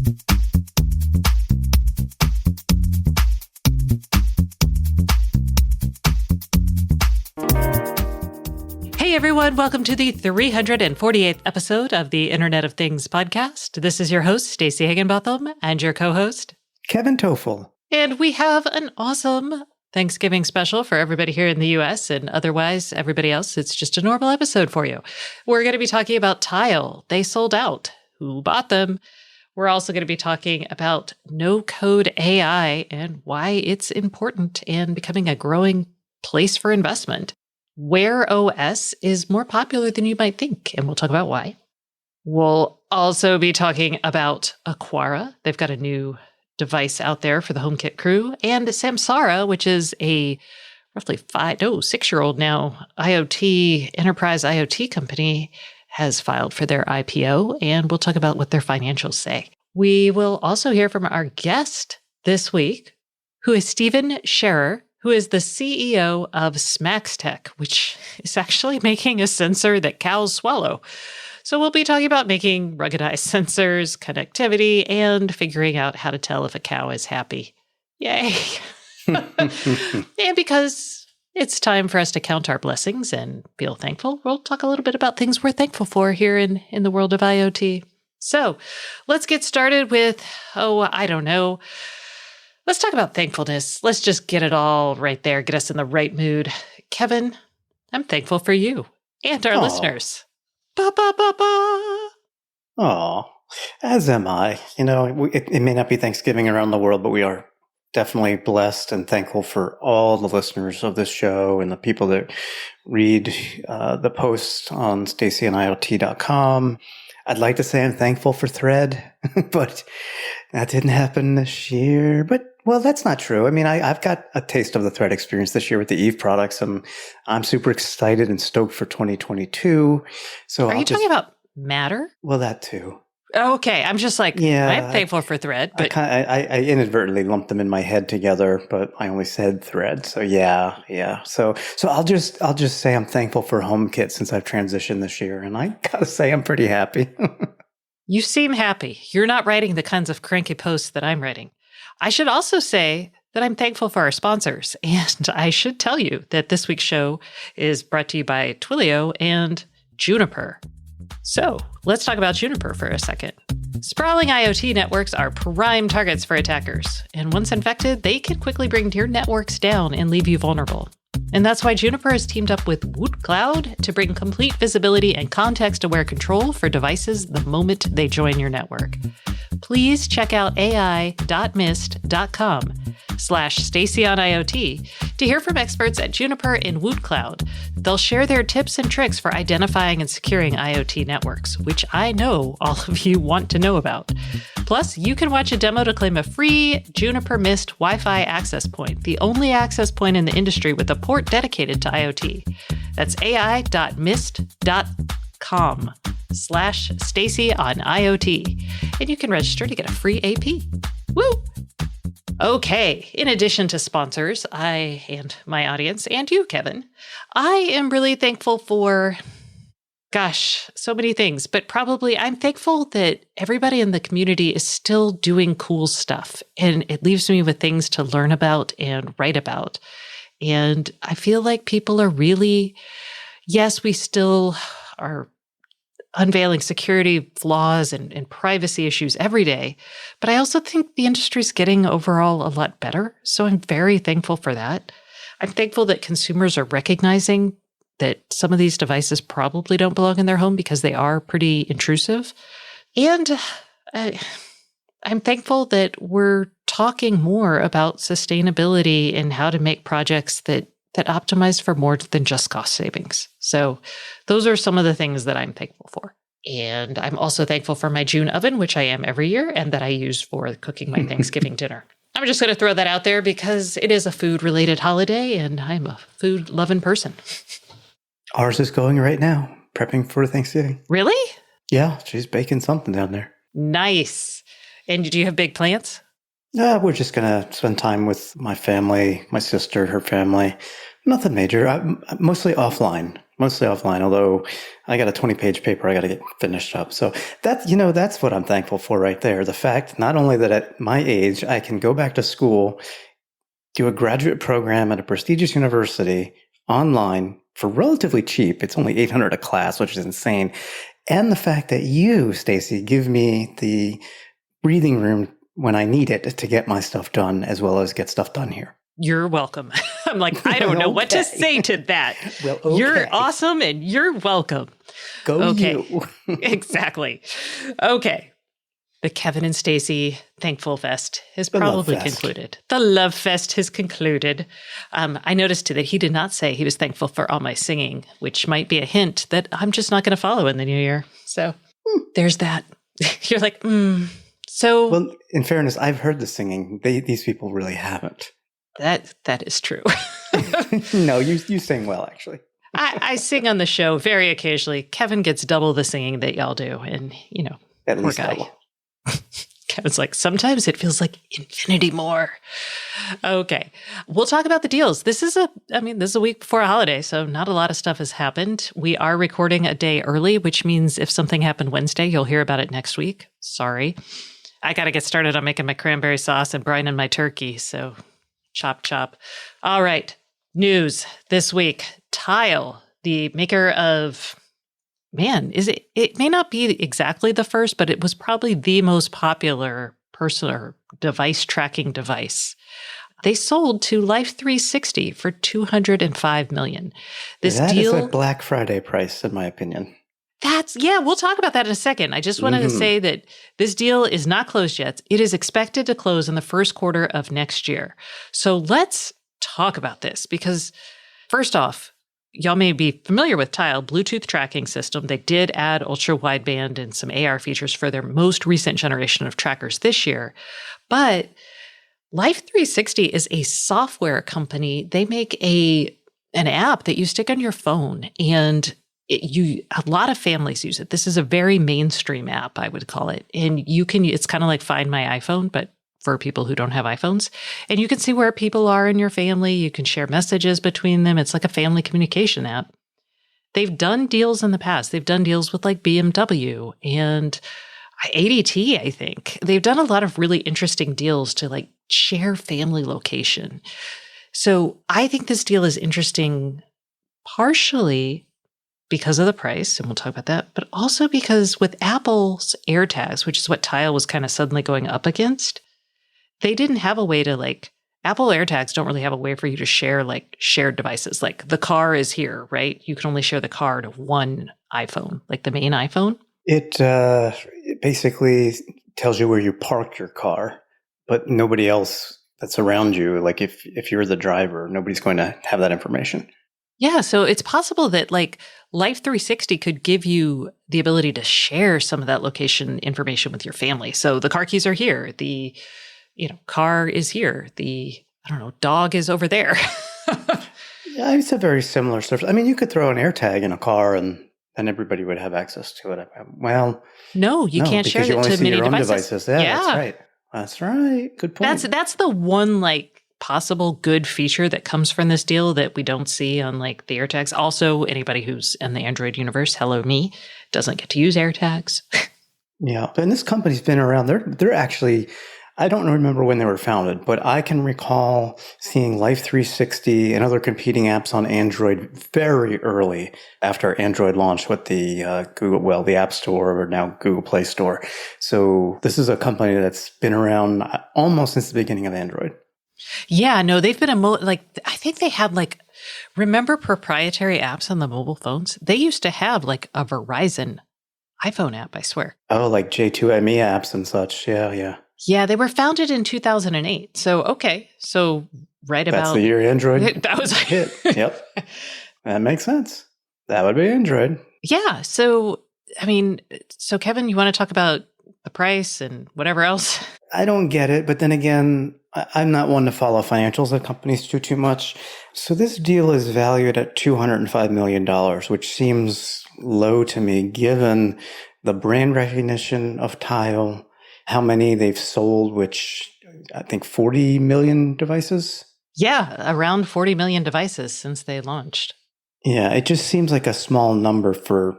Hey everyone, welcome to the 348th episode of the Internet of Things podcast. This is your host, Stacey Higginbotham, and your co-host, Kevin Toffel. And we have an awesome Thanksgiving special for everybody here in the US, and otherwise everybody else. It's just a normal episode for you. We're going to be talking about Tile. They sold out. Who bought them? We're also going to be talking about no-code AI and why it's important and becoming a growing place for investment. Wear OS is more popular than you might think, and we'll talk about why. We'll also be talking about Aquara. They've got a new device out there for the HomeKit crew, and Samsara, which is a roughly 6-year-old now enterprise IoT company, has filed for their IPO, and we'll talk about what their financials say. We will also hear from our guest this week, who is Stephen Scherer, who is the CEO of SmaxTech, which is actually making a sensor that cows swallow. So we'll be talking about making ruggedized sensors, connectivity, and figuring out how to tell if a cow is happy. Yay! And because it's time for us to count our blessings and feel thankful, we'll talk a little bit about things we're thankful for here in the world of IoT. So let's get started with, let's talk about thankfulness. Let's just get it all right there, get us in the right mood. Kevin, I'm thankful for you and our listeners. Ba, ba, ba, ba. Oh, as am I. You know, it may not be Thanksgiving around the world, but we are definitely blessed and thankful for all the listeners of this show and the people that read the posts on staceyandIoT.com. I'd like to say I'm thankful for Thread, but that didn't happen this year. But, well, that's not true. I mean, I've got a taste of the Thread experience this year with the Eve products. I'm super excited and stoked for 2022. So Are you talking about Matter? Well, that too. Okay. I'm just like, yeah, I'm thankful for Thread. But I inadvertently lumped them in my head together, but I only said Thread. So yeah. So I'll just say I'm thankful for HomeKit since I've transitioned this year. And I gotta say I'm pretty happy. You seem happy. You're not writing the kinds of cranky posts that I'm writing. I should also say that I'm thankful for our sponsors. And I should tell you that this week's show is brought to you by Twilio and Juniper. So let's talk about Juniper for a second. Sprawling IoT networks are prime targets for attackers. And once infected, they can quickly bring your networks down and leave you vulnerable. And that's why Juniper has teamed up with Woot Cloud to bring complete visibility and context-aware control for devices the moment they join your network. Please check out ai.mist.com/StaceyOnIoT to hear from experts at Juniper and Woot Cloud. They'll share their tips and tricks for identifying and securing IoT networks, which I know all of you want to know about. Plus, you can watch a demo to claim a free Juniper Mist Wi-Fi access point, the only access point in the industry with a port dedicated to IoT. That's ai.mist.com/StaceyOnIoT. And you can register to get a free AP. Woo! Okay, in addition to sponsors, I and my audience, and you, Kevin, I am really thankful for, so many things, but probably I'm thankful that everybody in the community is still doing cool stuff, and it leaves me with things to learn about and write about. And I feel like people are really, yes, we still are unveiling security flaws and privacy issues every day. But I also think the industry's getting overall a lot better. So I'm very thankful for that. I'm thankful that consumers are recognizing that some of these devices probably don't belong in their home because they are pretty intrusive. And I'm thankful that we're talking more about sustainability and how to make projects that optimize for more than just cost savings. So those are some of the things that I'm thankful for. And I'm also thankful for my June oven, which I am every year, and that I use for cooking my Thanksgiving dinner. I'm just going to throw that out there because it is a food-related holiday, and I'm a food-loving person. Ours is going right now, prepping for Thanksgiving. Really? Yeah, she's baking something down there. Nice. And do you have big plants? We're just going to spend time with my family, my sister, her family. Nothing major. Mostly offline. Although I got a 20-page paper I got to get finished up. So that's what I'm thankful for right there. The fact not only that at my age I can go back to school, do a graduate program at a prestigious university online for relatively cheap. It's only $800 a class, which is insane. And the fact that you, Stacy, give me the breathing room when I need it to get my stuff done, as well as get stuff done here. You're welcome. I'm like, I don't know what to say to that. Well, okay. You're awesome and you're welcome. Go you. Exactly. Okay. The Kevin and Stacy Thankful Fest has probably concluded. The Love Fest has concluded. I noticed too that he did not say he was thankful for all my singing, which might be a hint that I'm just not going to follow in the new year. So there's that. You're like, So, well, in fairness, I've heard the singing. These people really haven't. That is true. No, you sing well, actually. I sing on the show very occasionally. Kevin gets double the singing that y'all do, and at least double. Kevin's like, sometimes it feels like infinity more. Okay, we'll talk about the deals. This is a week before a holiday, so not a lot of stuff has happened. We are recording a day early, which means if something happened Wednesday, you'll hear about it next week. Sorry. I got to get started on making my cranberry sauce and brining my turkey. So chop, chop. All right. News this week. Tile, the maker of, it may not be exactly the first, but it was probably the most popular personal device tracking device. They sold to Life360 for $205 million. That is a Black Friday price, in my opinion. We'll talk about that in a second. I just wanted to say that this deal is not closed yet. It is expected to close in the first quarter of next year. So let's talk about this because first off, y'all may be familiar with Tile, Bluetooth tracking system. They did add ultra wideband and some AR features for their most recent generation of trackers this year. But Life360 is a software company. They make an app that you stick on your phone and a lot of families use it. This is a very mainstream app, I would call it. And it's kind of like Find My iPhone, but for people who don't have iPhones. And you can see where people are in your family. You can share messages between them. It's like a family communication app. They've done deals in the past. They've done deals with like BMW and ADT, I think. They've done a lot of really interesting deals to like share family location. So I think this deal is interesting partially because of the price, and we'll talk about that, but also because with Apple's AirTags, which is what Tile was kind of suddenly going up against, they didn't have a way to Apple AirTags don't really have a way for you to share shared devices. Like the car is here, right? You can only share the car to one iPhone, like the main iPhone. It basically tells you where you parked your car, but nobody else that's around you, like if you're the driver, nobody's going to have that information. Yeah, so it's possible that Life360 could give you the ability to share some of that location information with your family. So the car keys are here, the car is here, the dog is over there. Yeah, it's a very similar service. I mean, you could throw an AirTag in a car and everybody would have access to it. Well, no, you can't share it to many devices. Yeah, that's right. Good point. That's the one possible good feature that comes from this deal that we don't see on the AirTags. Also, anybody who's in the Android universe, hello me, doesn't get to use AirTags. Yeah, and this company's been around. They're actually, I don't remember when they were founded, but I can recall seeing Life360 and other competing apps on Android very early after Android launched with the the App Store, or now Google Play Store. So this is a company that's been around almost since the beginning of Android. Yeah, no, they've been I think they had remember proprietary apps on the mobile phones? They used to have a Verizon iPhone app, I swear. Oh, like J2ME apps and such. Yeah. Yeah, they were founded in 2008. So, okay. So That's the year Android that was hit. Yep. That makes sense. That would be Android. Yeah. So, Kevin, you want to talk about the price and whatever else? I don't get it. But then again, I'm not one to follow financials of companies too much. So this deal is valued at $205 million, which seems low to me given the brand recognition of Tile, how many they've sold, which I think 40 million devices. Yeah, around 40 million devices since they launched. Yeah, it just seems like a small number for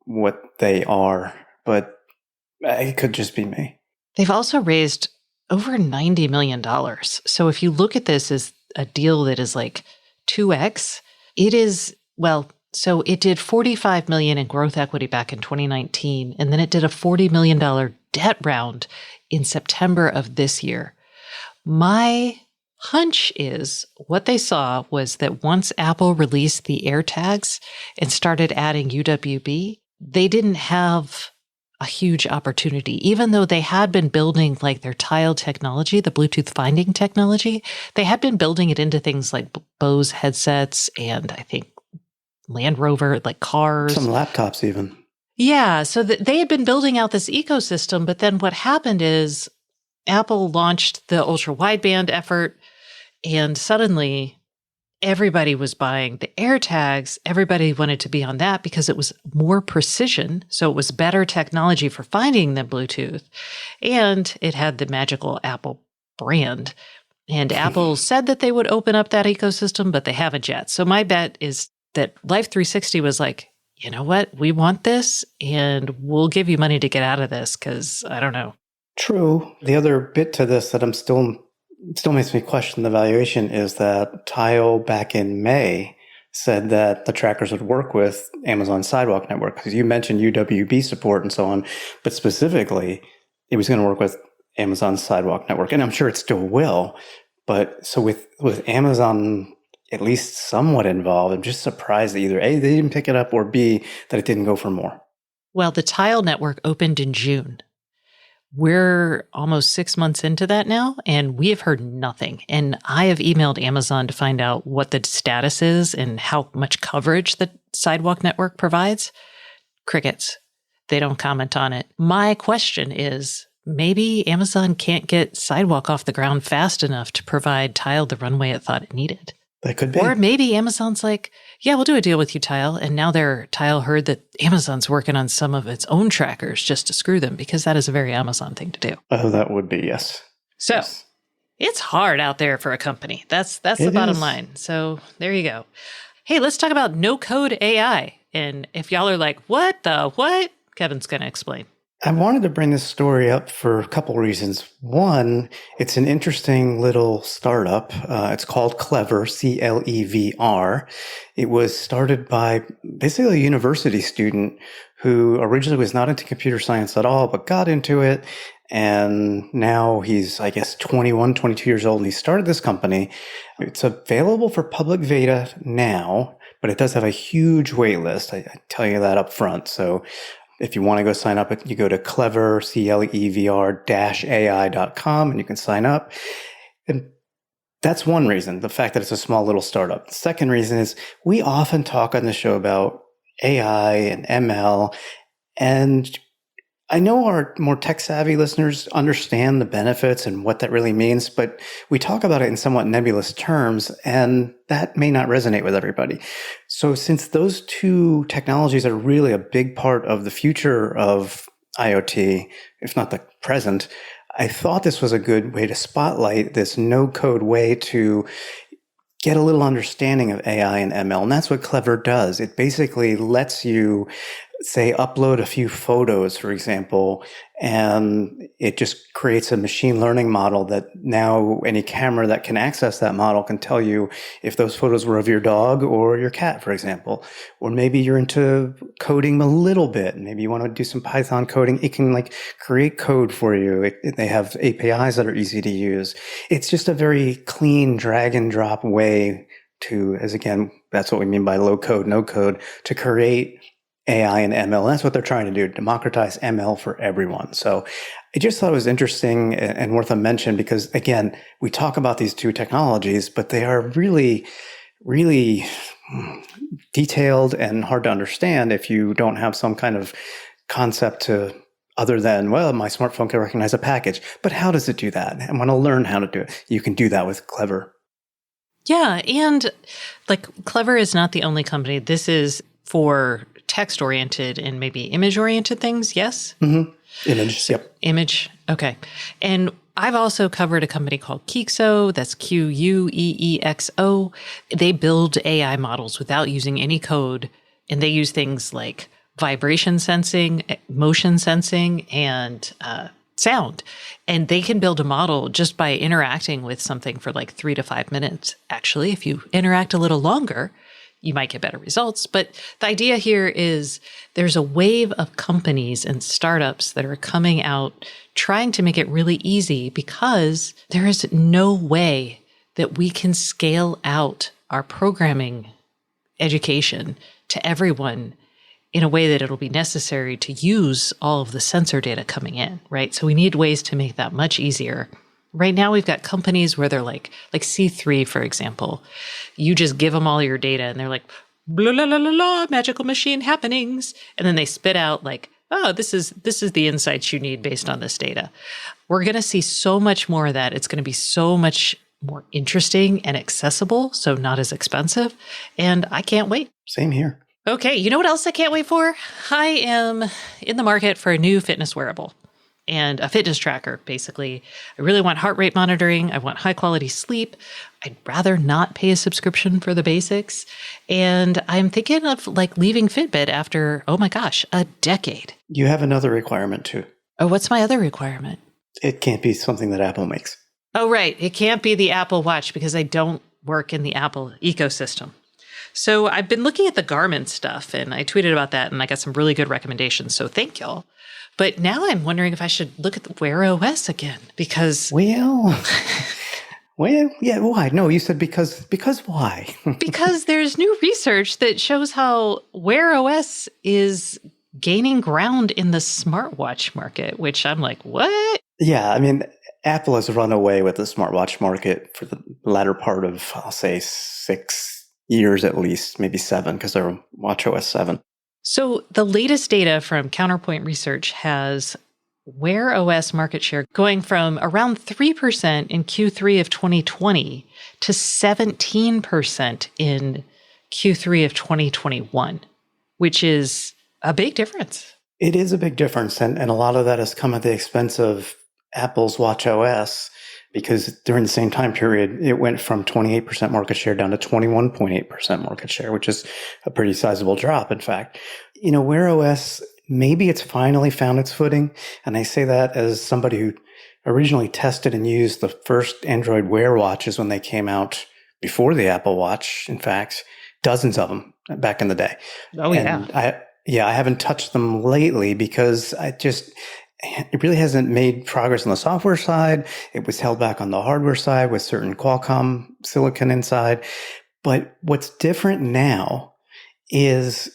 what they are, but it could just be me. They've also raised over $90 million. So if you look at this as a deal that is like 2x, it is, well, so it did $45 million in growth equity back in 2019, and then it did a $40 million debt round in September of this year. My hunch is what they saw was that once Apple released the AirTags and started adding UWB, they didn't have a huge opportunity. Even though they had been building like their Tile technology, the Bluetooth finding technology, they had been building it into things like Bose headsets and I think Land Rover, like cars. Some laptops even. Yeah, so they had been building out this ecosystem, but then what happened is Apple launched the ultra wideband effort, and suddenly everybody was buying the AirTags. Everybody wanted to be on that because it was more precision. So it was better technology for finding than Bluetooth. And it had the magical Apple brand. And Apple said that they would open up that ecosystem, but they haven't yet. So my bet is that Life 360 was like, you know what? We want this and we'll give you money to get out of this because I don't know. True. The other bit to this that still makes me question the valuation is that Tile back in May said that the trackers would work with Amazon Sidewalk Network because you mentioned UWB support and so on, but specifically it was going to work with Amazon Sidewalk Network, and I'm sure it still will. But so with Amazon at least somewhat involved, I'm just surprised that either A, they didn't pick it up, or B, that it didn't go for more. Well, the Tile network opened in June. We're almost 6 months into that now, and we have heard nothing. And I have emailed Amazon to find out what the status is and how much coverage the Sidewalk network provides. Crickets. They don't comment on it. My question is, maybe Amazon can't get Sidewalk off the ground fast enough to provide Tile the runway it thought it needed. That could be. Or maybe Amazon's like, yeah, we'll do a deal with you, Tile. And now Tile heard that Amazon's working on some of its own trackers just to screw them, because that is a very Amazon thing to do. Oh, that would be, yes. So yes. It's hard out there for a company. That's the bottom line. So there you go. Hey, let's talk about no-code AI. And if y'all are like, what the what? Kevin's going to explain. I wanted to bring this story up for a couple reasons. One, it's an interesting little startup. It's called Clever, Clevr. It was started by basically a university student who originally was not into computer science at all, but got into it. And now he's, I guess, 21, 22 years old, and he started this company. It's available for public beta now, but it does have a huge wait list. I tell you that up front. So if you want to go sign up, you go to Clever, Clevr-AI.com, and you can sign up. And that's one reason, the fact that it's a small little startup. The second reason is we often talk on the show about AI and ML, and I know our more tech-savvy listeners understand the benefits and what that really means, but we talk about it in somewhat nebulous terms, and that may not resonate with everybody. So since those two technologies are really a big part of the future of IoT, if not the present, I thought this was a good way to spotlight this no-code way to get a little understanding of AI and ML. And that's what Clever does. It basically lets you, say, upload a few photos, for example, and it just creates a machine learning model that now any camera that can access that model can tell you if those photos were of your dog or your cat, for example. Or maybe you're into coding a little bit. Maybe you want to do some Python coding. It can create code for you. They have APIs that are easy to use. It's just a very clean drag and drop way to, as again, that's what we mean by low code, no code, to create AI and ML. That's what they're trying to do, democratize ML for everyone. So I just thought it was interesting and worth a mention because, again, we talk about these two technologies, but they are really, really detailed and hard to understand if you don't have some kind of concept to other than, well, my smartphone can recognize a package. But how does it do that? I want to learn how to do it. You can do that with Clever. Yeah. And Clever is not the only company. This is for text-oriented and maybe image-oriented things, yes? Mm-hmm. Image, yep. Image, okay. And I've also covered a company called Quexo. That's Queexo. They build AI models without using any code, and they use things like vibration sensing, motion sensing, and sound. And they can build a model just by interacting with something for like 3 to 5 minutes. Actually, if you interact a little longer, you might get better results. But the idea here is there's a wave of companies and startups that are coming out trying to make it really easy because there is no way that we can scale out our programming education to everyone in a way that it'll be necessary to use all of the sensor data coming in, right? So we need ways to make that much easier. Right now, we've got companies where they're like C3, for example. You just give them all your data and they're like, blah, blah, blah, blah, blah, magical machine happenings. And then they spit out like, oh, this is the insights you need based on this data. We're going to see so much more of that. It's going to be so much more interesting and accessible, so not as expensive. And I can't wait. Same here. Okay, you know what else I can't wait for? I am in the market for a new fitness wearable and a fitness tracker, basically. I really want heart rate monitoring. I want high quality sleep. I'd rather not pay a subscription for the basics. And I'm thinking of like leaving Fitbit after, oh my gosh, a decade. You have another requirement too. Oh, what's my other requirement? It can't be something that Apple makes. Oh, right. It can't be the Apple Watch because I don't work in the Apple ecosystem. So I've been looking at the Garmin stuff and I tweeted about that and I got some really good recommendations. So thank y'all. But now I'm wondering if I should look at the Wear OS again because... Well, yeah, why? No, you said because why? Because there's new research that shows how Wear OS is gaining ground in the smartwatch market, which I'm like, what? Yeah, I mean, Apple has run away with the smartwatch market for the latter part of, I'll say, 6 years at least, maybe 7, because they're watchOS 7. So the latest data from Counterpoint Research has Wear OS market share going from around 3% in Q3 of 2020 to 17% in Q3 of 2021, which is a big difference. It is a big difference, and a lot of that has come at the expense of Apple's watchOS, because during the same time period, it went from 28% market share down to 21.8% market share, which is a pretty sizable drop, in fact. You know, Wear OS, maybe it's finally found its footing. And I say that as somebody who originally tested and used the first Android Wear watches when they came out before the Apple Watch. In fact, dozens of them back in the day. Oh, and I haven't touched them lately because it really hasn't made progress on the software side. It was held back on the hardware side with certain Qualcomm silicon inside. But what's different now is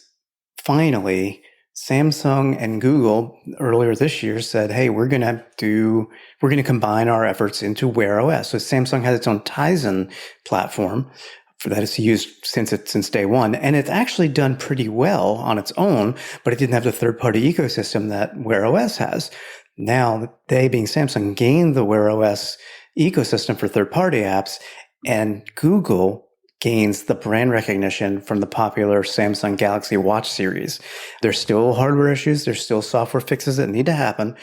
finally Samsung and Google earlier this year said, hey, we're going to combine our efforts into Wear OS. So Samsung has its own Tizen platform for that it's used since day one. And it's actually done pretty well on its own, but it didn't have the third-party ecosystem that Wear OS has. Now, they, being Samsung, gained the Wear OS ecosystem for third-party apps, and Google gains the brand recognition from the popular Samsung Galaxy Watch series. There's still hardware issues. There's still software fixes that need to happen.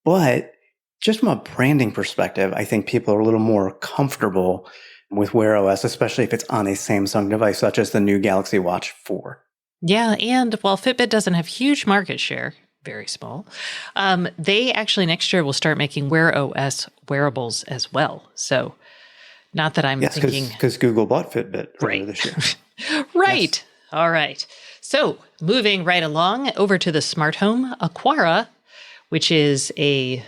But just from a branding perspective, I think people are a little more comfortable with Wear OS, especially if it's on a Samsung device, such as the new Galaxy Watch 4. Yeah, and while Fitbit doesn't have huge market share, very small, they actually next year will start making Wear OS wearables as well. So not that I'm thinking... because Google bought Fitbit earlier this year. Right. Yes. All right. So moving right along over to the smart home, Aquara, which is they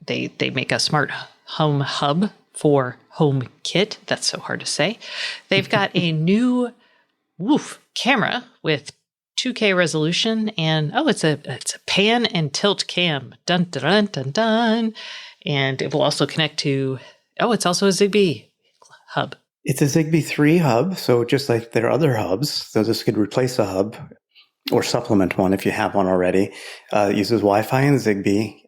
make a smart home hub for HomeKit. That's so hard to say. They've got a new camera with 2K resolution, and it's a pan and tilt cam. Dun dun dun dun. And it will also connect to it's also a Zigbee hub. It's a Zigbee 3 hub, so just like their other hubs, so this could replace a hub or supplement one if you have one already. It uses Wi-Fi and Zigbee.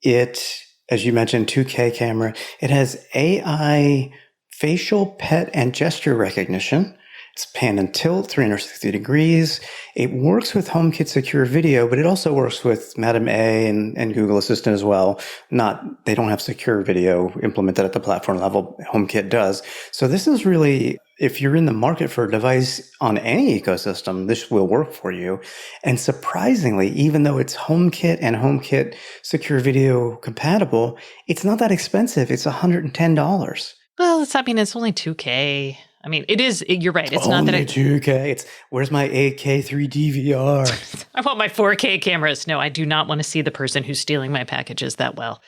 It, as you mentioned, 2K camera. It has AI facial, pet, and gesture recognition. It's pan and tilt, 360 degrees. It works with HomeKit Secure Video, but it also works with Madam A and Google Assistant as well. They don't have secure video implemented at the platform level. HomeKit does. So this is really, if you're in the market for a device on any ecosystem, this will work for you. And surprisingly, even though it's HomeKit and HomeKit Secure Video compatible, it's not that expensive. It's $110. Well, it's only $2K. I mean, you're right. It's only not that $2K. Where's my 8K 3D VR? I want my 4K cameras. No, I do not want to see the person who's stealing my packages that well.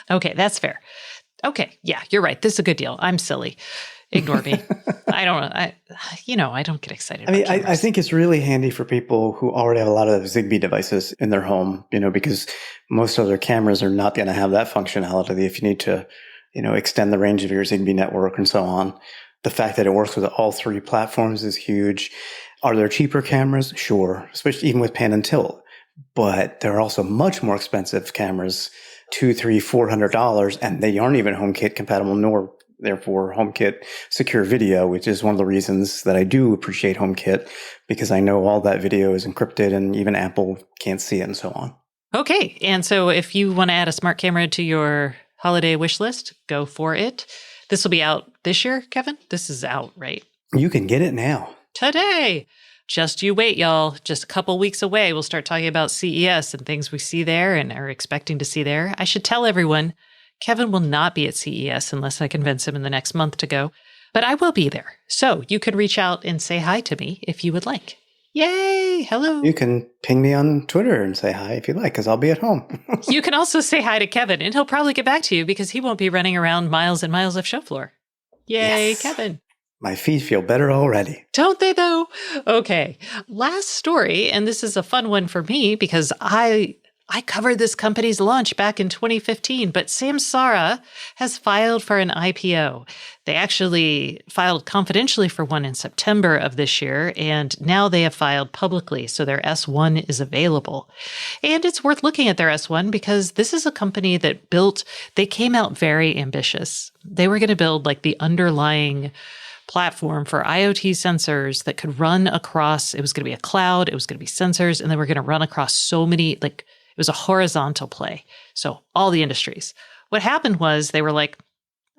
Okay, that's fair. Okay, yeah, you're right. This is a good deal. I'm silly. Ignore me. I don't get excited. I think it's really handy for people who already have a lot of Zigbee devices in their home, because most other cameras are not going to have that functionality if you need to, extend the range of your Zigbee network and so on. The fact that it works with all three platforms is huge. Are there cheaper cameras? Sure, especially even with pan and tilt. But there are also much more expensive cameras, $200, $300, $400, and they aren't even HomeKit compatible, nor therefore HomeKit Secure Video, which is one of the reasons that I do appreciate HomeKit, because I know all that video is encrypted and even Apple can't see it and so on. Okay, and so if you want to add a smart camera to your holiday wish list, go for it. This will be out this year, Kevin? This is out, right? You can get it now. Today. Just you wait, y'all. Just a couple weeks away, we'll start talking about CES and things we see there and are expecting to see there. I should tell everyone, Kevin will not be at CES unless I convince him in the next month to go, but I will be there. So you can reach out and say hi to me if you would like. Yay! Hello. You can ping me on Twitter and say hi if you like, because I'll be at home. You can also say hi to Kevin, and he'll probably get back to you because he won't be running around miles and miles of show floor. Yay, yes. Kevin. My feet feel better already. Don't they, though? Okay. Last story, and this is a fun one for me because I covered this company's launch back in 2015, but Samsara has filed for an IPO. They actually filed confidentially for one in September of this year, and now they have filed publicly, so their S1 is available. And it's worth looking at their S1 because this is a company that they came out very ambitious. They were going to build like the underlying platform for IoT sensors that could run across, it was going to be a cloud, it was going to be sensors, and they were going to run across so many, it was a horizontal play. So all the industries. What happened was they were like,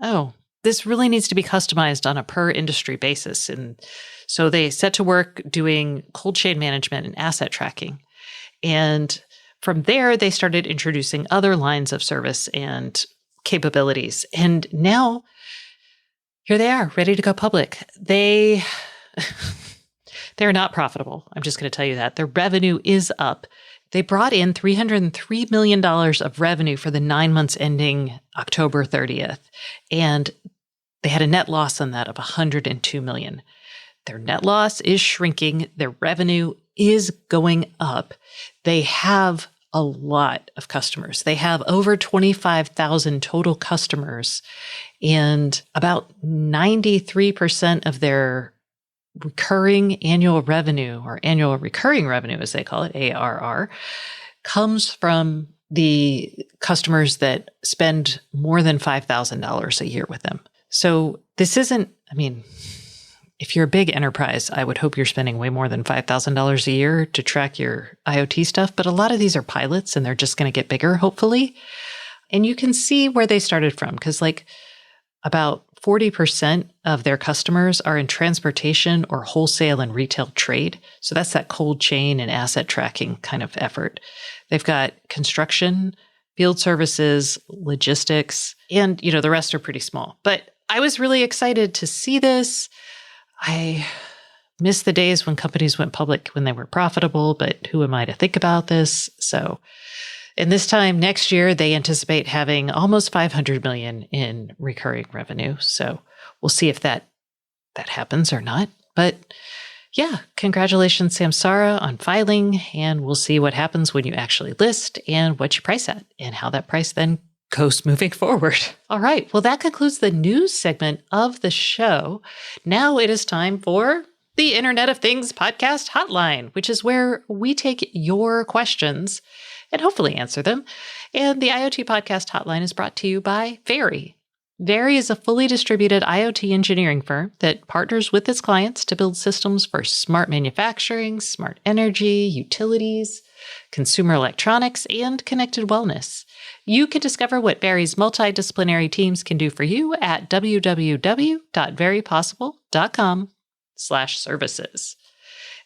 oh, this really needs to be customized on a per industry basis. And so they set to work doing cold chain management and asset tracking. And from there, they started introducing other lines of service and capabilities. And now here they are, ready to go public. They're not profitable. I'm just going to tell you that. Their revenue is up. They brought in $303 million of revenue for the 9 months ending October 30th. And they had a net loss on that of $102 million. Their net loss is shrinking. Their revenue is going up. They have a lot of customers. They have over 25,000 total customers, and about 93% of their recurring annual revenue, or annual recurring revenue, as they call it, ARR, comes from the customers that spend more than $5,000 a year with them. So this isn't, if you're a big enterprise, I would hope you're spending way more than $5,000 a year to track your IoT stuff. But a lot of these are pilots and they're just going to get bigger, hopefully. And you can see where they started from because about 40% of their customers are in transportation or wholesale and retail trade. So that's that cold chain and asset tracking kind of effort. They've got construction, field services, logistics, and the rest are pretty small. But I was really excited to see this. I miss the days when companies went public when they were profitable, but who am I to think about this? So, and this time next year, they anticipate having almost $500 million in recurring revenue. So we'll see if that happens or not. But yeah, congratulations, Samsara, on filing, and we'll see what happens when you actually list and what you price at and how that price then goes moving forward. All right. Well, that concludes the news segment of the show. Now it is time for the Internet of Things Podcast Hotline, which is where we take your questions and hopefully answer them. And the IoT Podcast Hotline is brought to you by Fairy. Very is a fully distributed IoT engineering firm that partners with its clients to build systems for smart manufacturing, smart energy, utilities, consumer electronics, and connected wellness. You can discover what Very's multidisciplinary teams can do for you at www.verypossible.com/services.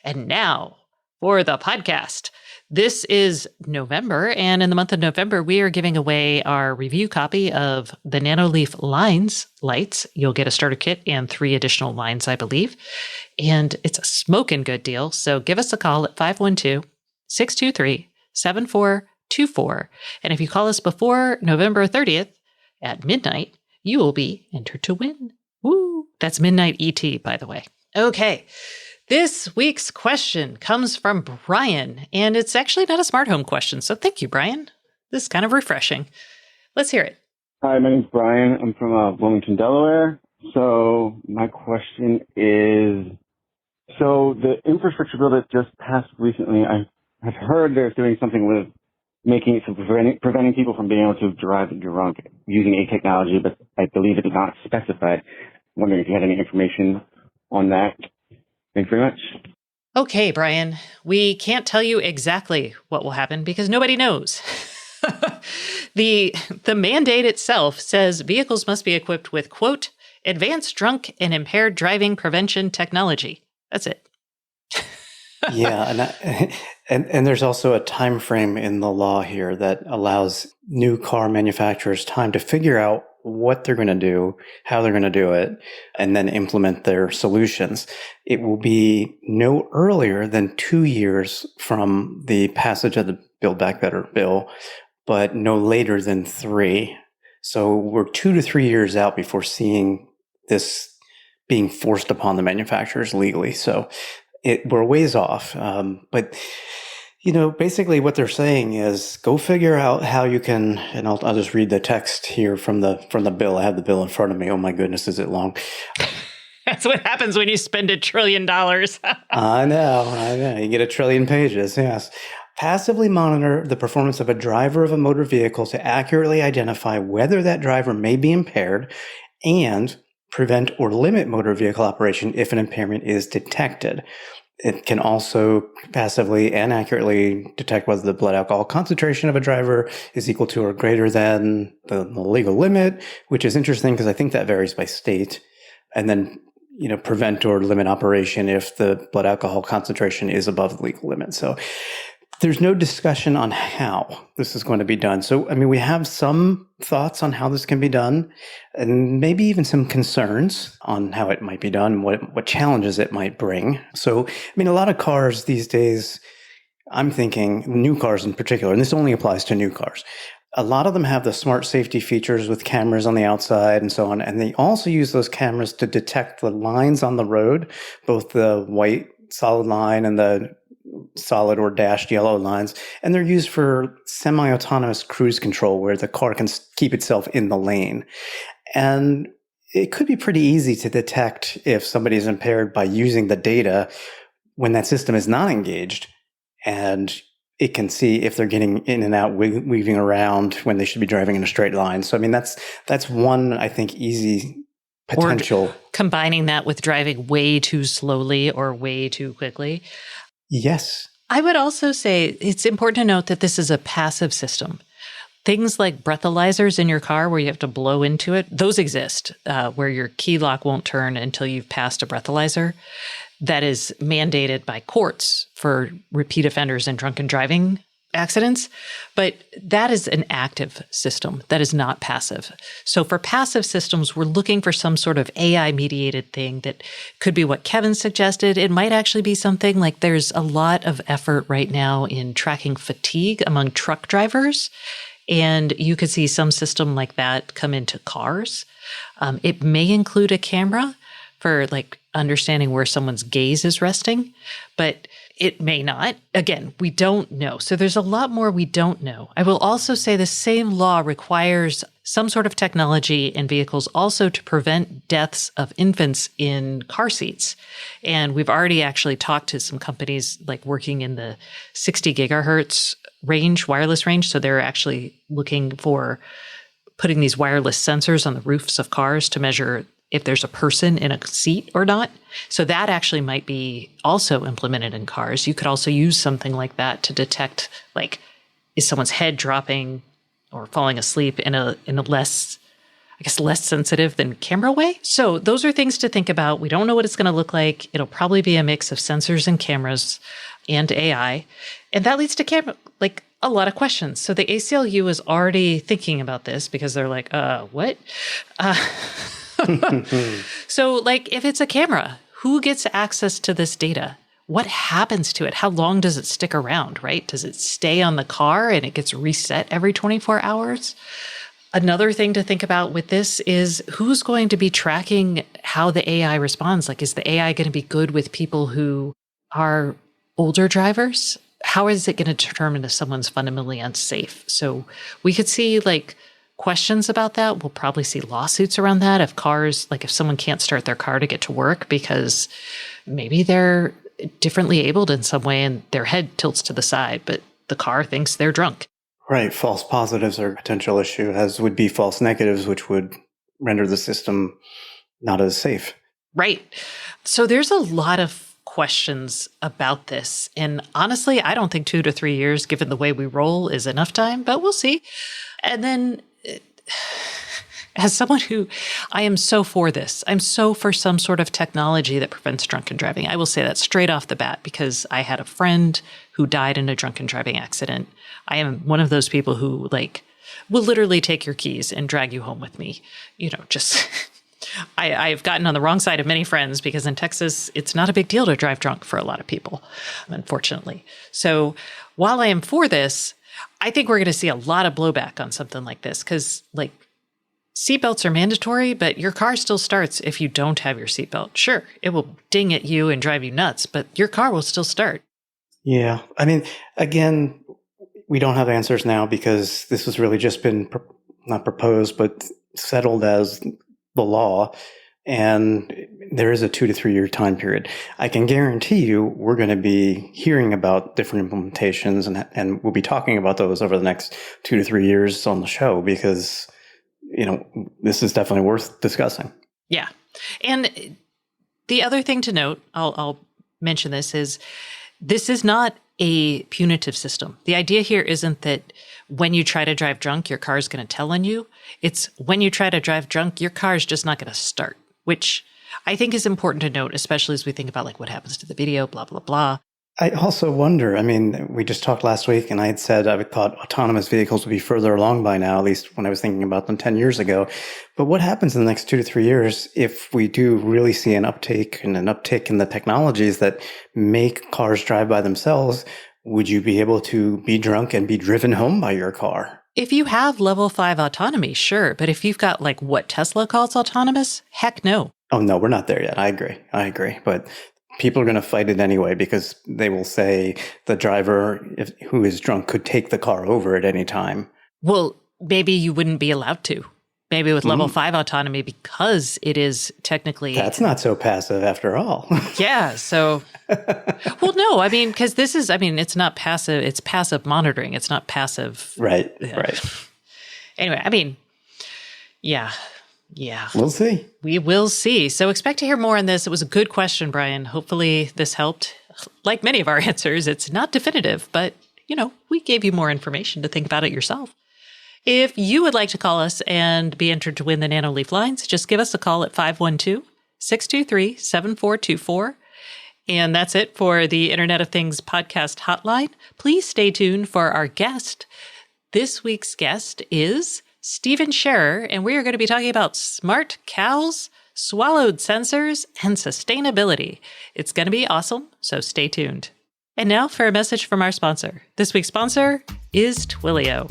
And now for the podcast. This is November, and in the month of November, we are giving away our review copy of the NanoLeaf Lines lights. You'll get a starter kit and 3 additional lines, I believe. And it's a smoking good deal, so give us a call at 512-623-7424. And if you call us before November 30th at midnight, you will be entered to win. Woo! That's midnight ET, by the way. Okay. This week's question comes from Brian, and it's actually not a smart home question, so thank you, Brian. This is kind of refreshing. Let's hear it. Hi, my name's Brian. I'm from Wilmington, Delaware. So my question is, so the infrastructure bill that just passed recently, I've heard they're doing something with making it so preventing people from being able to drive drunk using a technology, but I believe it is not specified. I'm wondering if you had any information on that. Thanks very much. Okay, Brian, we can't tell you exactly what will happen because nobody knows. The mandate itself says vehicles must be equipped with, quote, advanced drunk and impaired driving prevention technology. That's it. Yeah, and there's also a time frame in the law here that allows new car manufacturers time to figure out what they're going to do, how they're going to do it, and then implement their solutions. It will be no earlier than 2 years from the passage of the Build Back Better bill, but no later than 3. So we're 2 to 3 years out before seeing this being forced upon the manufacturers legally. So we're a ways off. But basically what they're saying is go figure out how you can, and I'll just read the text here from the bill. I have the bill in front of me. Oh my goodness, is it long? That's what happens when you spend $1 trillion. I know. You get 1 trillion pages, yes. Passively monitor the performance of a driver of a motor vehicle to accurately identify whether that driver may be impaired and prevent or limit motor vehicle operation if an impairment is detected. It can also passively and accurately detect whether the blood alcohol concentration of a driver is equal to or greater than the legal limit, which is interesting because I think that varies by state. And then, prevent or limit operation if the blood alcohol concentration is above the legal limit. So there's no discussion on how this is going to be done. So, we have some thoughts on how this can be done and maybe even some concerns on how it might be done, what challenges it might bring. So, a lot of cars these days, I'm thinking new cars in particular, and this only applies to new cars. A lot of them have the smart safety features with cameras on the outside and so on. And they also use those cameras to detect the lines on the road, both the white solid line and the solid or dashed yellow lines, and they're used for semi-autonomous cruise control where the car can keep itself in the lane. And it could be pretty easy to detect if somebody is impaired by using the data when that system is not engaged, and it can see if they're getting in and out, weaving around when they should be driving in a straight line. So, that's one, I think, easy potential. Or combining that with driving way too slowly or way too quickly. Yes. I would also say it's important to note that this is a passive system. Things like breathalyzers in your car where you have to blow into it, those exist, where your key lock won't turn until you've passed a breathalyzer. That is mandated by courts for repeat offenders and drunken driving accidents. But that is an active system. That is not passive. So for passive systems, we're looking for some sort of AI-mediated thing that could be what Kevin suggested. It might actually be something like there's a lot of effort right now in tracking fatigue among truck drivers. And you could see some system like that come into cars. It may include a camera for understanding where someone's gaze is resting, but it may not. Again, we don't know. So there's a lot more we don't know. I will also say the same law requires some sort of technology in vehicles also to prevent deaths of infants in car seats. And we've already actually talked to some companies working in the 60 gigahertz range, wireless range. So they're actually looking for putting these wireless sensors on the roofs of cars to measure if there's a person in a seat or not. So that actually might be also implemented in cars. You could also use something like that to detect, like, is someone's head dropping or falling asleep in a less, I guess, less sensitive than camera way. So those are things to think about. We don't know what it's going to look like. It'll probably be a mix of sensors and cameras and AI. And that leads to a lot of questions. So the ACLU is already thinking about this because they're like, what? So, like, if it's a camera, who gets access to this data? What happens to it? How long does it stick around, right? Does it stay on the car and it gets reset every 24 hours? Another thing to think about with this is who's going to be tracking how the AI responds? Like, is the AI going to be good with people who are older drivers? How is it going to determine if someone's fundamentally unsafe? So we could see, like, questions about that. We'll probably see lawsuits around that if someone can't start their car to get to work because maybe they're differently abled in some way and their head tilts to the side, but the car thinks they're drunk. Right. False positives are a potential issue, as would be false negatives, which would render the system not as safe. Right. So there's a lot of questions about this. And honestly, I don't think 2 to 3 years, given the way we roll, is enough time, but we'll see. And then as someone who, I am so for this. I'm so for some sort of technology that prevents drunken driving. I will say that straight off the bat because I had a friend who died in a drunken driving accident. I am one of those people who, like, will literally take your keys and drag you home with me. Just I've gotten on the wrong side of many friends because in Texas, it's not a big deal to drive drunk for a lot of people, unfortunately. So while I am for this, I think we're going to see a lot of blowback on something like this because, like, seatbelts are mandatory, but your car still starts if you don't have your seatbelt. Sure, it will ding at you and drive you nuts, but your car will still start. Yeah. I mean, again, we don't have answers now because this has really just been not proposed, but settled as the law. And there is a 2 to 3 year time period. I can guarantee you we're going to be hearing about different implementations and we'll be talking about those over the next 2 to 3 years on the show because, this is definitely worth discussing. Yeah. And the other thing to note, I'll mention this is not a punitive system. The idea here isn't that when you try to drive drunk, your car is going to tell on you. It's when you try to drive drunk, your car is just not going to start, which I think is important to note, especially as we think about, like, what happens to the video, blah, blah, blah. I also wonder, we just talked last week and I had said I thought autonomous vehicles would be further along by now, at least when I was thinking about them 10 years ago. But what happens in the next 2 to 3 years if we do really see an uptake in the technologies that make cars drive by themselves? Would you be able to be drunk and be driven home by your car? If you have level 5 autonomy, sure. But if you've got, like, what Tesla calls autonomous, heck no. Oh, no, we're not there yet. I agree. But people are going to fight it anyway because they will say the driver who is drunk could take the car over at any time. Well, maybe you wouldn't be allowed to. Maybe with level 5 autonomy because it is technically... That's not so passive after all. Yeah, so... Well, no, because this is... it's not passive. It's passive monitoring. It's not passive... Right. Anyway, yeah. Yeah. We'll see. We will see. So expect to hear more on this. It was a good question, Brian. Hopefully this helped. Like many of our answers, it's not definitive, but, we gave you more information to think about it yourself. If you would like to call us and be entered to win the Nano Leaf lines, just give us a call at 512-623-7424. And that's it for the Internet of Things podcast hotline. Please stay tuned for our guest. This week's guest is Stephen Scherer, and we are going to be talking about smart cows, swallowed sensors, and sustainability. It's going to be awesome, so stay tuned. And now for a message from our sponsor. This week's sponsor is Twilio.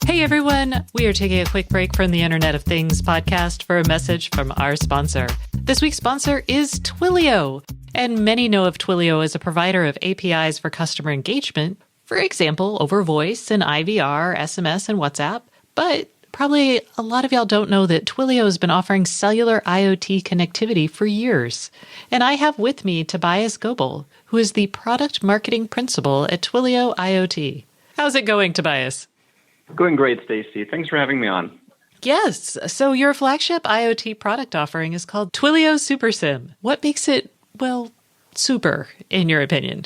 Hey everyone, we are taking a quick break from the Internet of Things podcast for a message from our sponsor. This week's sponsor is Twilio, and many know of Twilio as a provider of APIs for customer engagement, for example, over voice and IVR, SMS, and WhatsApp. But probably a lot of y'all don't know that Twilio has been offering cellular IoT connectivity for years. And I have with me Tobias Goebel, who is the product marketing principal at Twilio IoT. How's it going, Tobias? Going great, Stacy. Thanks for having me on. Yes. So your flagship IoT product offering is called Twilio SuperSim. What makes it, well, super, in your opinion?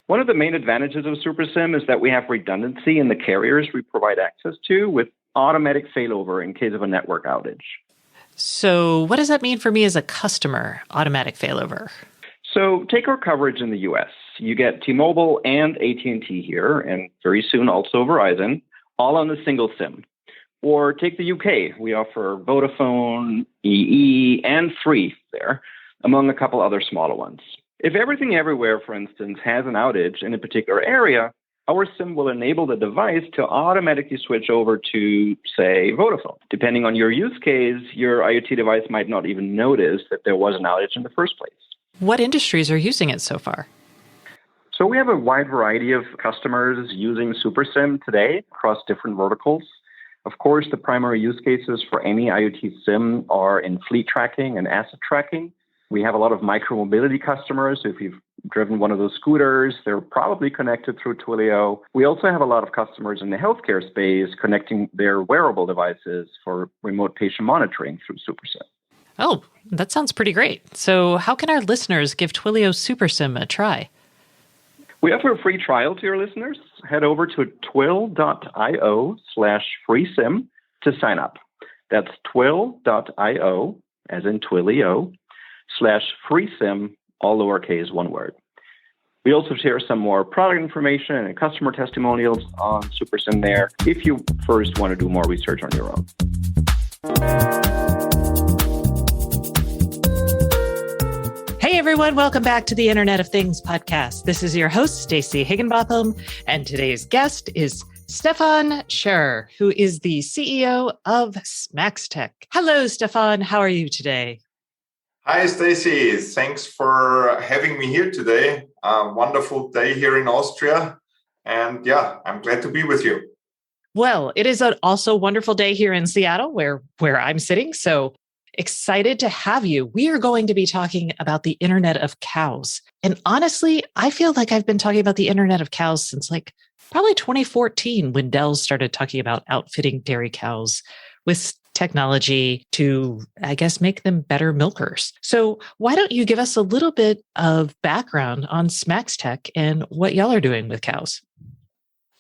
One of the main advantages of SuperSim is that we have redundancy in the carriers we provide access to with automatic failover in case of a network outage. So what does that mean for me as a customer, automatic failover? So take our coverage in the US. You get T-Mobile and AT&T here, and very soon also Verizon, all on a single SIM. Or take the UK. We offer Vodafone, EE, and Free there, among a couple other smaller ones. If Everything Everywhere, for instance, has an outage in a particular area, our SIM will enable the device to automatically switch over to, say, Vodafone. Depending on your use case, your IoT device might not even notice that there was an outage in the first place. What industries are using it so far? So we have a wide variety of customers using SuperSim today across different verticals. Of course, the primary use cases for any IoT SIM are in fleet tracking and asset tracking. We have a lot of micromobility customers. If you've driven one of those scooters, they're probably connected through Twilio. We also have a lot of customers in the healthcare space connecting their wearable devices for remote patient monitoring through SuperSim. Oh, that sounds pretty great. So how can our listeners give Twilio SuperSim a try? We offer a free trial to your listeners. Head over to twill.io/freesim to sign up. That's twill.io, as in Twilio, /freesim, all lowercase, one word. We also share some more product information and customer testimonials on SuperSim there if you first want to do more research on your own. Hey everyone, welcome back to the Internet of Things podcast. This is your host, Stacy Higginbotham, and today's guest is Stefan Scherer, who is the CEO of SmaxTech. Hello, Stefan. How are you today? Hi, Stacy. Thanks for having me here today. Wonderful day here in Austria. And yeah, I'm glad to be with you. Well, it is also a wonderful day here in Seattle, where I'm sitting. So excited to have you. We are going to be talking about the Internet of Cows. And honestly, I feel like I've been talking about the Internet of Cows since probably 2014, when Dell started talking about outfitting dairy cows with technology to, I guess, make them better milkers. So why don't you give us a little bit of background on SmaxTech and what y'all are doing with cows?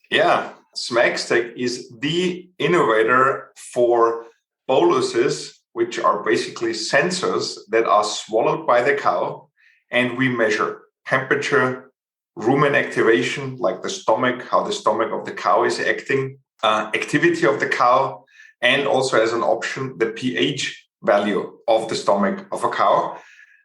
Yeah, SmaxTech is the innovator for boluses, which are basically sensors that are swallowed by the cow, and we measure temperature, rumen activation, like the stomach, how the stomach of the cow is acting, activity of the cow, and also as an option, the pH value of the stomach of a cow.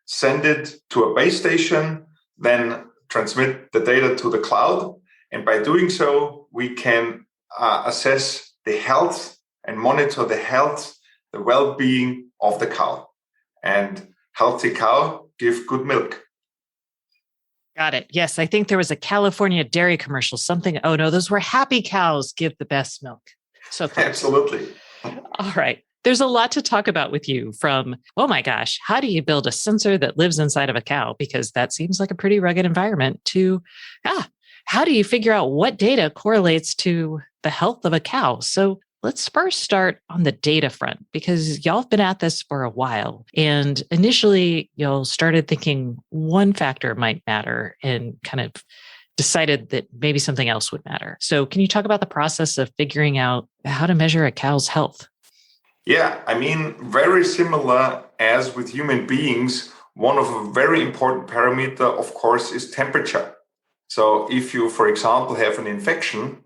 Send it to a base station, then transmit the data to the cloud. And by doing so, we can assess the health and monitor the health, the well-being of the cow. And healthy cow give good milk. Got it. Yes, I think there was a California dairy commercial, something. Oh no, those were happy cows give the best milk. So close. Absolutely. All right. There's a lot to talk about with you, from, oh my gosh, how do you build a sensor that lives inside of a cow? Because that seems like a pretty rugged environment, to, how do you figure out what data correlates to the health of a cow? So let's first start on the data front, because y'all have been at this for a while. And initially, y'all started thinking one factor might matter and kind of decided that maybe something else would matter. So can you talk about the process of figuring out how to measure a cow's health? Yeah, I mean, very similar as with human beings, one of a very important parameter, of course, is temperature. So if you, for example, have an infection,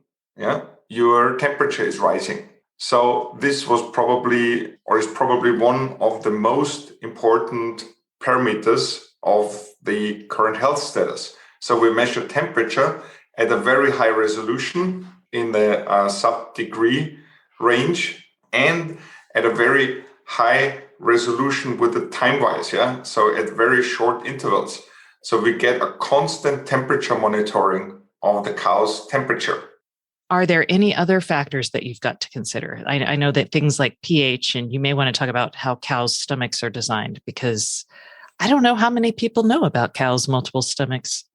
your temperature is rising. So this was probably, or is probably, one of the most important parameters of the current health status. So we measure temperature at a very high resolution in the sub-degree range, and at a very high resolution with the time-wise, so at very short intervals. So we get a constant temperature monitoring of the cow's temperature. Are there any other factors that you've got to consider? I know that things like pH, and you may want to talk about how cows' stomachs are designed, because I don't know how many people know about cows' multiple stomachs.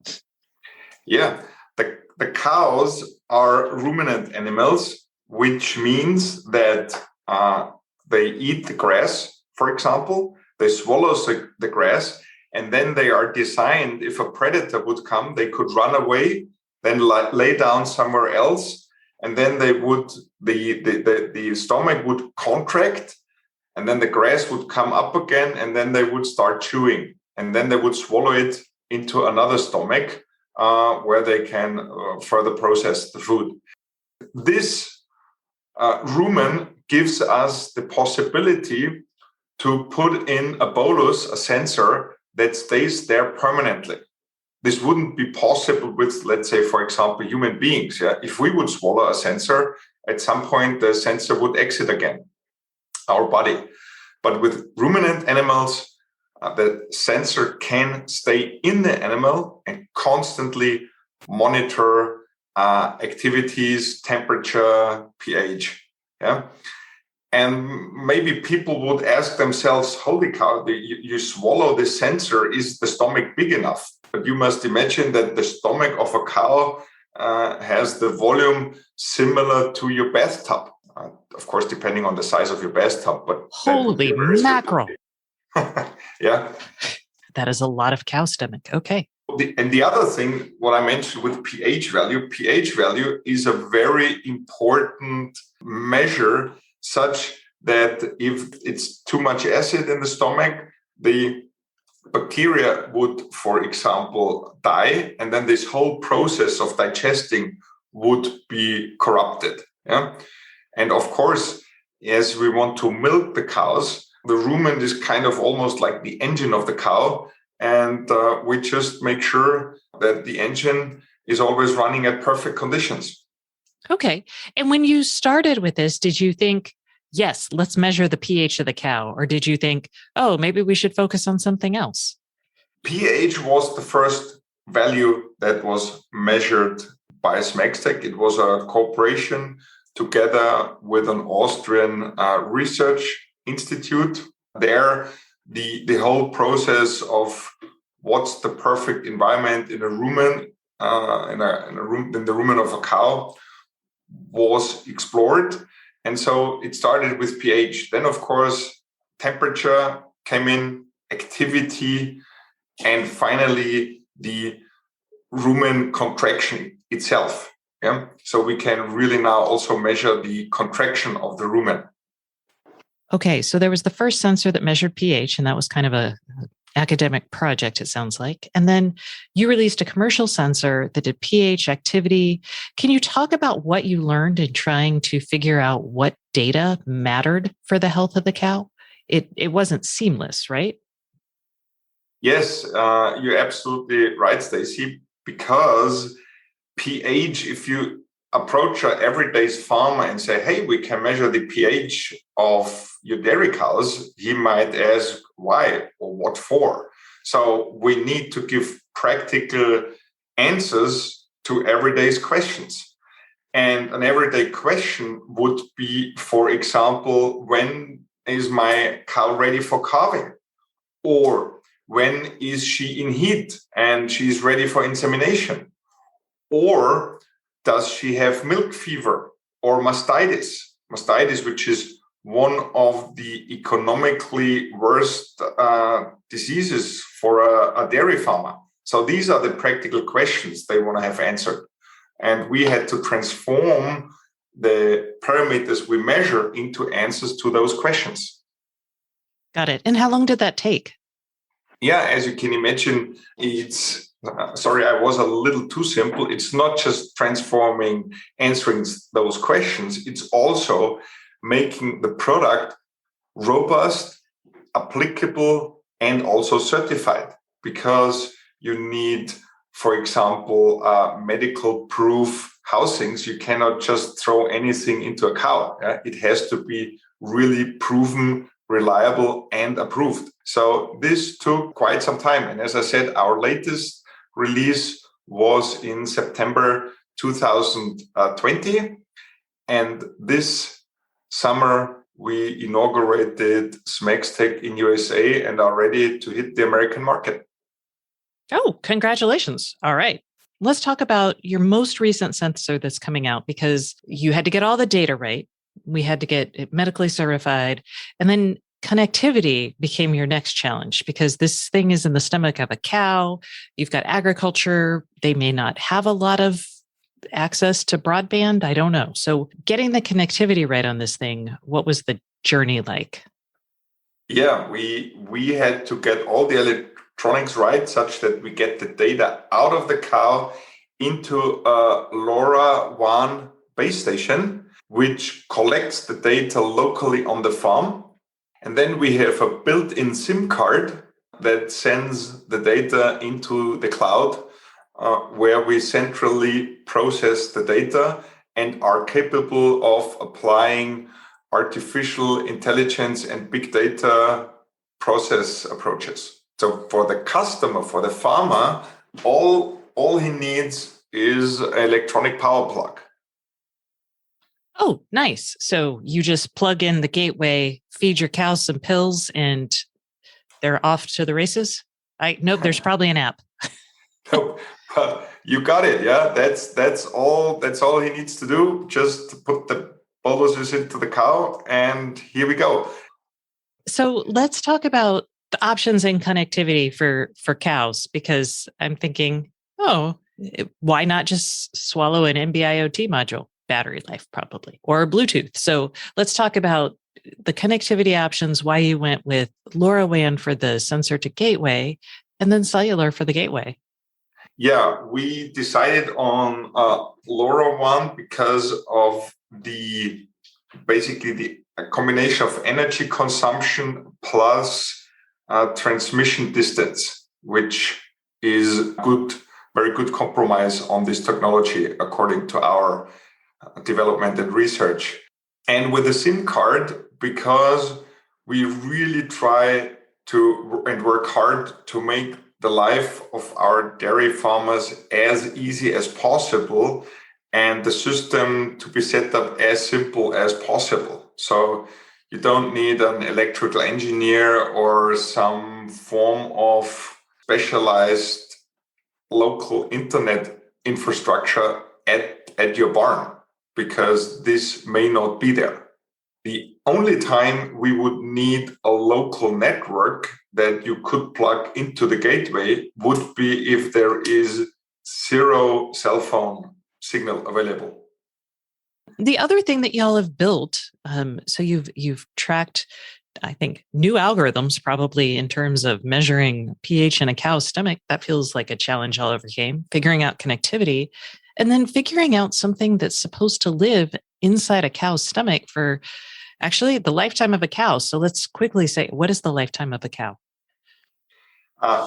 Yeah, the cows are ruminant animals, which means that they eat the grass, for example, they swallow the grass, and then they are designed, if a predator would come, they could run away, then lay down somewhere else, and then the stomach would contract, and then the grass would come up again, and then they would start chewing, and then they would swallow it into another stomach where they can further process the food. This rumen gives us the possibility to put in a bolus, a sensor that stays there permanently. This wouldn't be possible with, let's say, for example, human beings. Yeah? If we would swallow a sensor, at some point the sensor would exit again our body. But with ruminant animals, the sensor can stay in the animal and constantly monitor activities, temperature, pH. Yeah. And maybe people would ask themselves, holy cow, you swallow this sensor, is the stomach big enough? But you must imagine that the stomach of a cow has the volume similar to your bathtub. Of course, depending on the size of your bathtub. But holy mackerel. Yeah. That is a lot of cow stomach. Okay. And the other thing, what I mentioned with pH value is a very important measure, such that if it's too much acid in the stomach, the bacteria would, for example, die, and then this whole process of digesting would be corrupted. Yeah? And of course, as we want to milk the cows, the rumen is kind of almost like the engine of the cow. And we just make sure that the engine is always running at perfect conditions. Okay. And when you started with this, did you think, yes, let's measure the pH of the cow? Or did you think, oh, maybe we should focus on something else? pH was the first value that was measured by SMEXTEC. It was a cooperation together with an Austrian research institute. There, the whole process of what's the perfect environment in a rumen, in the rumen of a cow, was explored. And so it started with pH. Then, of course, temperature came in, activity, and finally the rumen contraction itself. Yeah. So we can really now also measure the contraction of the rumen. Okay, so there was the first sensor that measured pH, and that was kind of a academic project, it sounds like. And then you released a commercial sensor that did pH activity. Can you talk about what you learned in trying to figure out what data mattered for the health of the cow? It wasn't seamless, right? Yes, you're absolutely right, Stacy, because pH, if you approach an everyday farmer and say, hey, we can measure the pH of your dairy cows, he might ask why or what for. So we need to give practical answers to everyday questions. And an everyday question would be, for example, when is my cow ready for calving? Or when is she in heat and she's ready for insemination? Or does she have milk fever or mastitis? Mastitis, which is one of the economically worst diseases for a dairy farmer. So these are the practical questions they want to have answered. And we had to transform the parameters we measure into answers to those questions. Got it. And how long did that take? Yeah, as you can imagine, it's sorry, I was a little too simple. It's not just answering those questions. It's also making the product robust, applicable, and also certified, because you need, for example, medical proof housings. You cannot just throw anything into a cow. Yeah? It has to be really proven, reliable, and approved. So this took quite some time. And as I said, our latest release was in September 2020. And this summer, we inaugurated SMEXTEC in USA and are ready to hit the American market. Oh, congratulations. All right. let's talk about your most recent sensor that's coming out, because you had to get all the data right. We had to get it medically certified. And then connectivity became your next challenge, because this thing is in the stomach of a cow. You've got agriculture. They may not have a lot of access to broadband. I don't know. So getting the connectivity right on this thing, what was the journey like? Yeah, we had to get all the electronics right such that we get the data out of the cow into a LoRaWAN base station, which collects the data locally on the farm. And then we have a built-in SIM card that sends the data into the cloud, where we centrally process the data and are capable of applying artificial intelligence and big data process approaches. So for the customer, for the farmer, all he needs is an electronic power plug. Oh, nice. So you just plug in the gateway, feed your cows some pills, and they're off to the races? Nope, there's probably an app. No, but you got it. Yeah, that's all he needs to do. Just put the bulbouses into the cow, and here we go. So let's talk about the options in connectivity for cows, because I'm thinking, why not just swallow an NB-IoT module? Battery life, probably, or Bluetooth. So let's talk about the connectivity options, why you went with LoRaWAN for the sensor to gateway, and then cellular for the gateway. Yeah, we decided on LoRaWAN because of the combination of energy consumption plus transmission distance, which is very good compromise on this technology according to our development and research. And with the SIM card, because we really try to and work hard to make the life of our dairy farmers as easy as possible, and the system to be set up as simple as possible. So you don't need an electrical engineer or some form of specialized local internet infrastructure at your barn, because this may not be there. The only time we would need a local network that you could plug into the gateway would be if there is zero cell phone signal available. The other thing that y'all have built, so you've tracked, I think, new algorithms probably in terms of measuring pH in a cow's stomach. That feels like a challenge y'all overcame. Figuring out connectivity, and then figuring out something that's supposed to live inside a cow's stomach for actually the lifetime of a cow. So let's quickly say, what is the lifetime of a cow?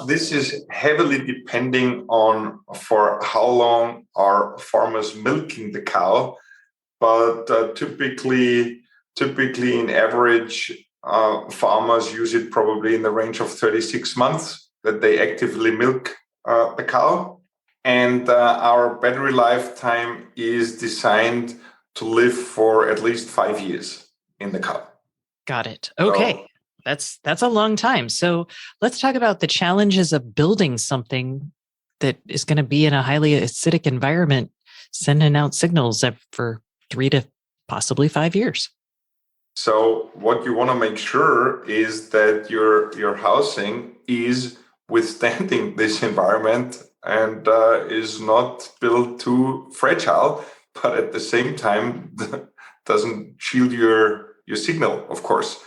This is heavily depending on for how long are farmers milking the cow, but typically in average, farmers use it probably in the range of 36 months that they actively milk the cow. And our battery lifetime is designed to live for at least 5 years in the cow. Got it. Okay. That's a long time. So let's talk about the challenges of building something that is going to be in a highly acidic environment, sending out signals for 3 to possibly 5 years. So what you want to make sure is that your housing is withstanding this environment and is not built too fragile, but at the same time doesn't shield your signal, of course,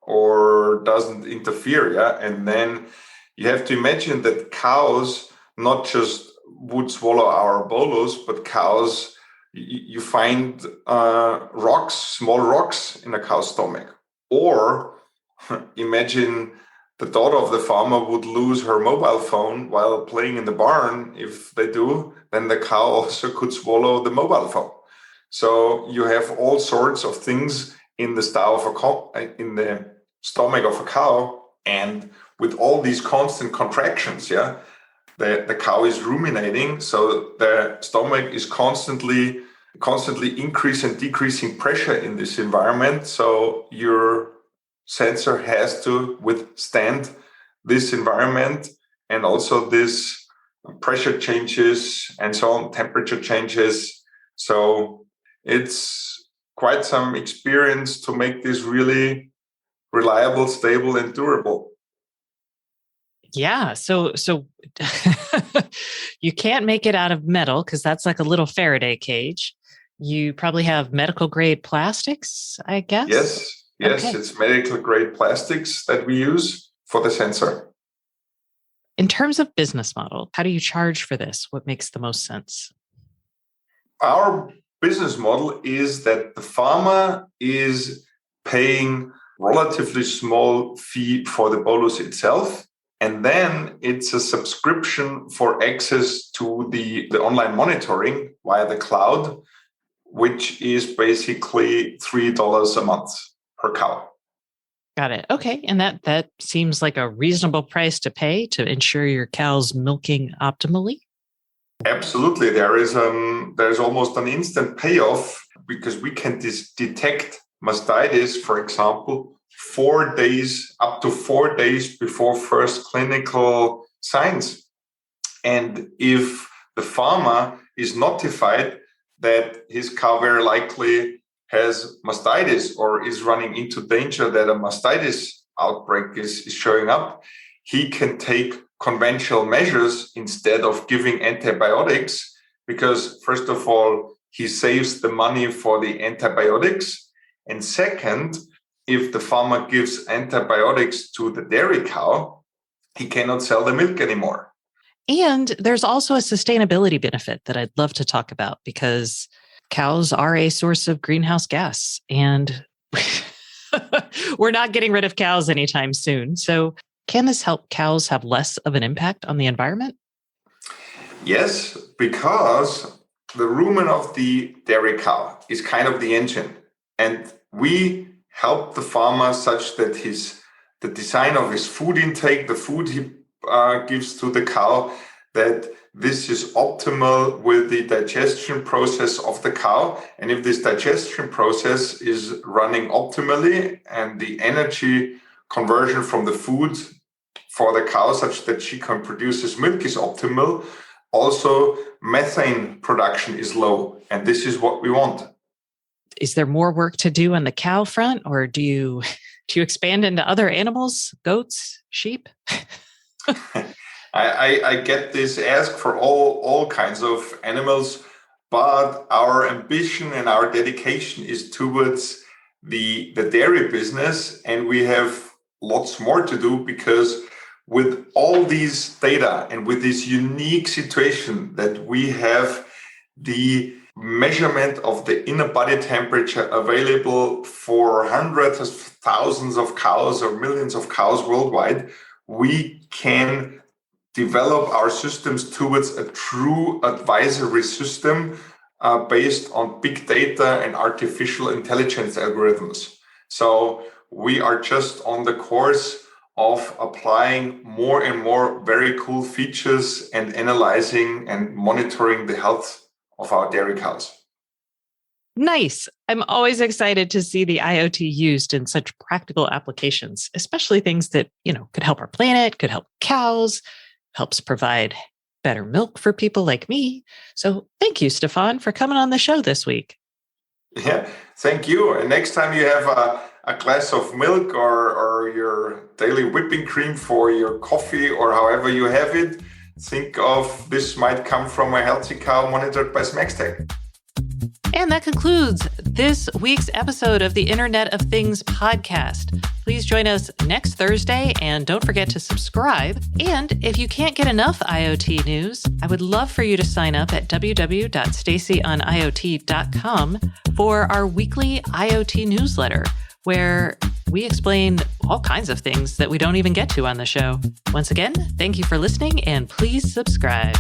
or doesn't interfere. Yeah, and then you have to imagine that cows not just would swallow our bolus, but cows, you find small rocks in a cow's stomach. Or imagine the daughter of the farmer would lose her mobile phone while playing in the barn. If they do, then the cow also could swallow the mobile phone. So you have all sorts of things in the stomach of a cow, and with all these constant contractions, the cow is ruminating, so the stomach is constantly increasing and decreasing pressure in this environment. So your sensor has to withstand this environment and also this pressure changes and so on, temperature changes. So it's quite some experience to make this really reliable, stable, and durable. Yeah. So you can't make it out of metal because that's like a little Faraday cage. You probably have medical grade plastics, I guess? Yes. Okay. It's medical grade plastics that we use for the sensor. In terms of business model, how do you charge for this? What makes the most sense? Our business model is that the farmer is paying relatively small fee for the bolus itself. And then it's a subscription for access to the online monitoring via the cloud, which is basically $3 a month per cow. Got it. Okay. And that seems like a reasonable price to pay to ensure your cow's milking optimally. Absolutely. There's almost an instant payoff because we can detect mastitis, for example, up to 4 days before first clinical signs. And if the farmer is notified that his cow very likely has mastitis or is running into danger that a mastitis outbreak is showing up, he can take conventional measures instead of giving antibiotics because, first of all, he saves the money for the antibiotics. And second, if the farmer gives antibiotics to the dairy cow, he cannot sell the milk anymore. And there's also a sustainability benefit that I'd love to talk about because cows are a source of greenhouse gas and we're not getting rid of cows anytime soon. So can this help cows have less of an impact on the environment? Yes, because the rumen of the dairy cow is kind of the engine. And we help the farmer such that the design of his food intake, the food he gives to the cow, that this is optimal with the digestion process of the cow. And if this digestion process is running optimally and the energy conversion from the food for the cow such that she can produce this milk is optimal, also methane production is low. And this is what we want. Is there more work to do on the cow front, or do you expand into other animals, goats, sheep? I get this ask for all kinds of animals, but our ambition and our dedication is towards the dairy business, and we have lots more to do because with all these data and with this unique situation that we have the measurement of the inner body temperature available for hundreds of thousands of cows or millions of cows worldwide, we can develop our systems towards a true advisory system based on big data and artificial intelligence algorithms. So we are just on the course of applying more and more very cool features and analyzing and monitoring the health of our dairy cows. Nice. I'm always excited to see the IoT used in such practical applications, especially things that, could help our planet, could help cows, helps provide better milk for people like me. So thank you, Stefan, for coming on the show this week. Yeah, thank you. And next time you have a glass of milk or your daily whipping cream for your coffee or however you have it, think of this might come from a healthy cow monitored by SmaxTech. And that concludes this week's episode of the Internet of Things podcast. Please join us next Thursday and don't forget to subscribe. And if you can't get enough IoT news, I would love for you to sign up at www.stacyoniot.com for our weekly IoT newsletter, where we explain all kinds of things that we don't even get to on the show. Once again, thank you for listening and please subscribe.